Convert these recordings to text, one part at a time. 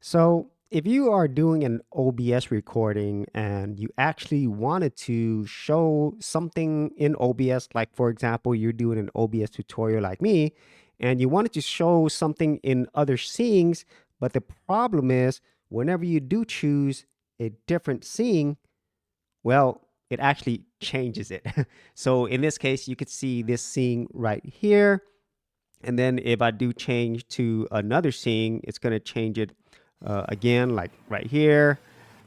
So, if you are doing an OBS recording and you actually wanted to show something in OBS, like for example, you're doing an OBS tutorial like me, and you wanted to show something in other scenes, but the problem is whenever you do choose a different scene, well, it actually changes it. So in this case, you could see this scene right here. And then if I do change to another scene, it's going to change it again, like right here,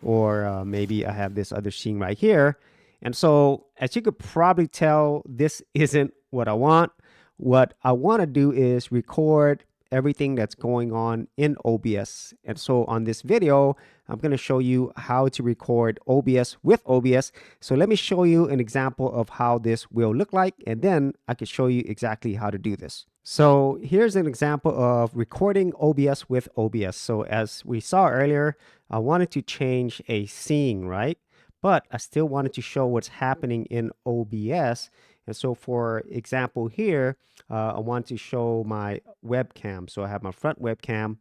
or maybe I have this other scene right here. And so as you could probably tell, this isn't what I want. What I want to do is record everything that's going on in OBS. And so on this video, I'm going to show you how to record OBS with OBS. So let me show you an example of how this will look like, and then I can show you exactly how to do this. So here's an example of recording OBS with OBS. So as we saw earlier, I wanted to change a scene, right? But I still wanted to show what's happening in OBS. And so for example here, I want to show my webcam. So I have my front webcam.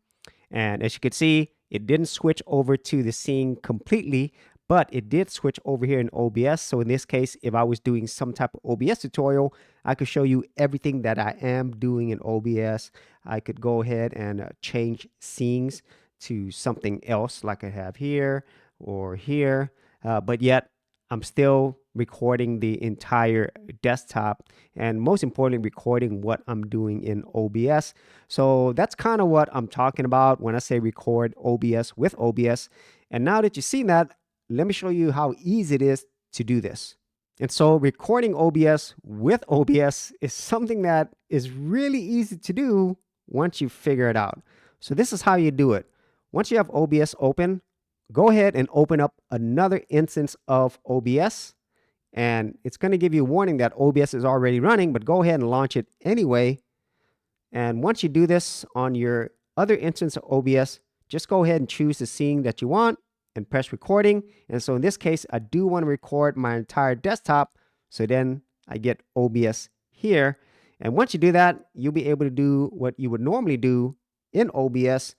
And as you can see, it didn't switch over to the scene completely, but it did switch over here in OBS. So in this case, if I was doing some type of OBS tutorial, I could show you everything that I am doing in OBS. I could go ahead and change scenes to something else like I have here or here, but yet I'm still recording the entire desktop, and most importantly, recording what I'm doing in OBS. So that's kind of what I'm talking about when I say record OBS with OBS. And now that you've seen that, let me show you how easy it is to do this. And so recording OBS with OBS is something that is really easy to do once you figure it out. So this is how you do it. Once you have OBS open, go ahead and open up another instance of OBS. And it's going to give you a warning that OBS is already running, but go ahead and launch it anyway. And once you do this on your other instance of OBS, just go ahead and choose the scene that you want and press recording. And so in this case, I do want to record my entire desktop. So then I get OBS here. And once you do that, you'll be able to do what you would normally do in OBS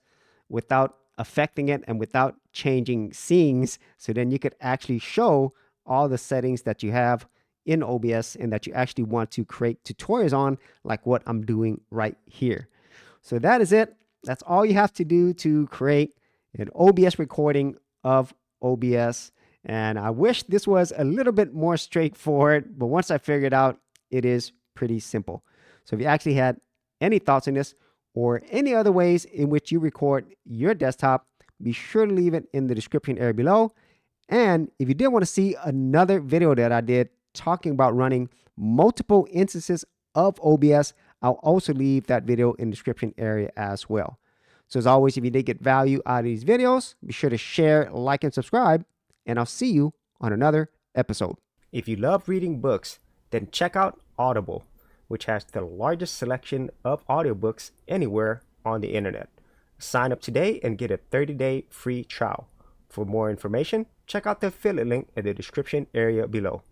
without affecting it and without changing scenes. So then you could actually show all the settings that you have in OBS and that you actually want to create tutorials on, like what I'm doing right here. So that is it. That's all you have to do to create an OBS recording of OBS. And I wish this was a little bit more straightforward, but once I figured out, it is pretty simple. So if you actually had any thoughts on this or any other ways in which you record your desktop, be sure to leave it in the description area below. And if you did want to see another video that I did talking about running multiple instances of OBS, I'll also leave that video in the description area as well. So as always, if you did get value out of these videos, be sure to share, like, and subscribe, and I'll see you on another episode. If you love reading books, then check out Audible, which has the largest selection of audiobooks anywhere on the internet. Sign up today and get a 30-day free trial. For more information, check out the affiliate link in the description area below.